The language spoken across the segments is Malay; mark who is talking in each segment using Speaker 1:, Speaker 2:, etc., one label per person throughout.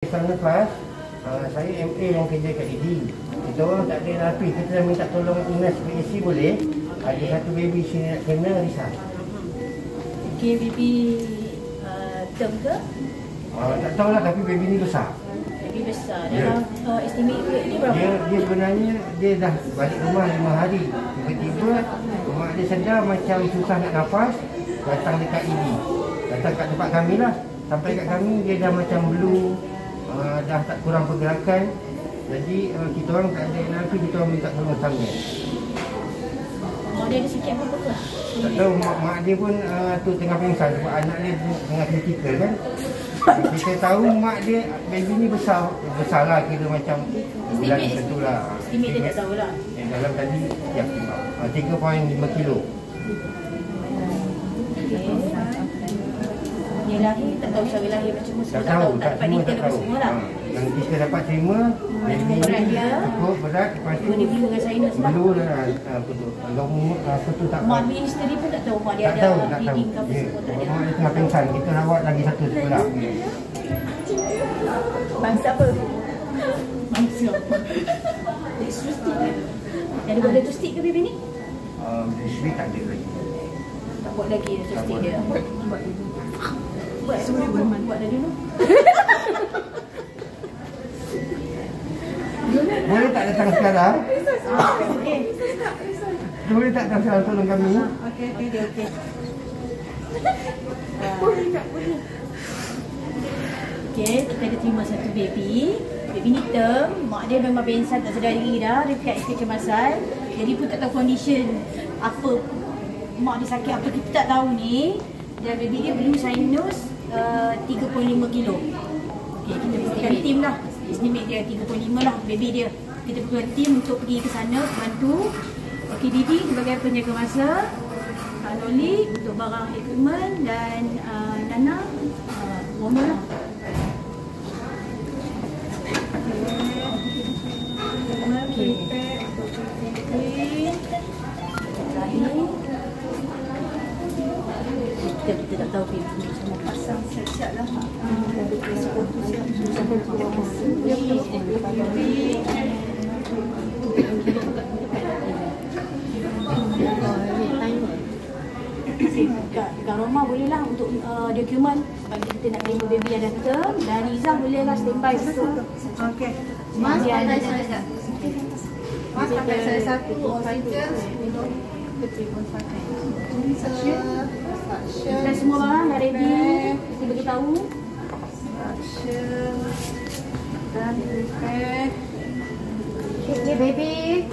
Speaker 1: Sana kelas, saya MA yang kerja kat ED. Kita orang tak ada napi, kita dah minta tolong Ines PAC boleh. Ada satu baby sini nak kena risau.
Speaker 2: Okay, baby term ke?
Speaker 1: Tak tahulah, tapi baby ni besar.
Speaker 2: Baby besar. Dalam estimate weight dia berapa?
Speaker 1: Dia sebenarnya dia dah balik rumah 5 hari. Tiba-tiba mak dia sedar macam susah nak nafas, datang dekat ED. Datang kat tempat kami lah. Sampai kat kami dia dah macam blue, dah tak kurang pergerakan. Jadi kita orang tak ada napi, kita orang minta tolong sana.
Speaker 2: Dia ada sikit apa-apa ke?
Speaker 1: Tak tahu, mak dia pun tu tengah pingsan sebab anak dia tengah kritikal kan. Kita tahu mak dia, baby ni besar lah, kira macam bulan tentu lah.
Speaker 2: Estimate dia tak tahulah.
Speaker 1: Dalam tadi, ya, 3.5 kilo.
Speaker 2: Dia lahir, tak tahu cara lahir macam semua.
Speaker 1: Tak tahu,
Speaker 2: tak dapat detail apa semua lah.
Speaker 1: Yang kita dapat terima, baby
Speaker 2: berat dia.
Speaker 1: cukup berat. Lepas tu,
Speaker 2: dia blue dengan sinus lah.
Speaker 1: Blue dan apa tu tak
Speaker 2: Mak ministeri pun tak tahu mak dia
Speaker 1: tak
Speaker 2: ada
Speaker 1: tahu, tak tahu.
Speaker 2: bleeding ke apa
Speaker 1: Ya,
Speaker 2: semua tak ada.
Speaker 1: mak dia tengah pingsan, kita rawat lagi satu sekolah.
Speaker 2: Bangsa apa? Bangsa apa? Dextrostic kan? Ada buat dextrostic ke baby ni?
Speaker 1: Dextrostic tak ada lagi.
Speaker 2: Tak buat lagi dextrostic dia. Buat dah dulu.
Speaker 1: Boleh tak datang sekarang?
Speaker 2: Okey.
Speaker 1: Boleh tak datang sekarang tolong kami?
Speaker 2: Okey. Okey, kita ada terima satu baby. Baby ni term, mak dia memang bensan tak sedar diri dah, dia dekat kecemasan. Jadi pun tak tahu condition apa mak dia sakit apa kita tak tahu ni. Dan baby dia blue sinus 3.5 kilo. Okey, kita perlukan tim lah. Estimate dia 3.5 lah baby dia. Kita perlukan tim untuk pergi ke sana bantu. Okey, Didi sebagai penjaga masa, Noli untuk barang equipment dan Nana warmer lah. Okey. Kita tak tahu baby semua pasang siap-siap lah. Kat rumah boleh lah untuk dokumen bagi kita nak terima baby yang dah term. Dan Izzah boleh lah standby satu.
Speaker 3: Okey.
Speaker 2: Mas pakai
Speaker 3: saya sekejap. Mas pakai saya satu oksigen untuk betul pakai.
Speaker 2: Dan semua barang dah ready. Kita beritahu.
Speaker 3: Action. Dan prepare.
Speaker 2: Okay, baby.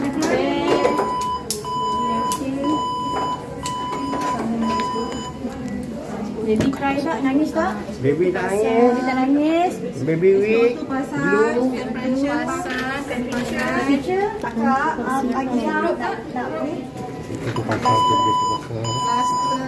Speaker 2: Baby cry tak? Nangis tak?
Speaker 1: Baby tak nangis.
Speaker 2: Baby tak nangis.
Speaker 1: Baby weak.
Speaker 3: Pasang temperature, pasang temperature.
Speaker 2: Temperature? Kakak, lagi tak? Tak boleh.
Speaker 1: Itu pasal.
Speaker 3: Plaster.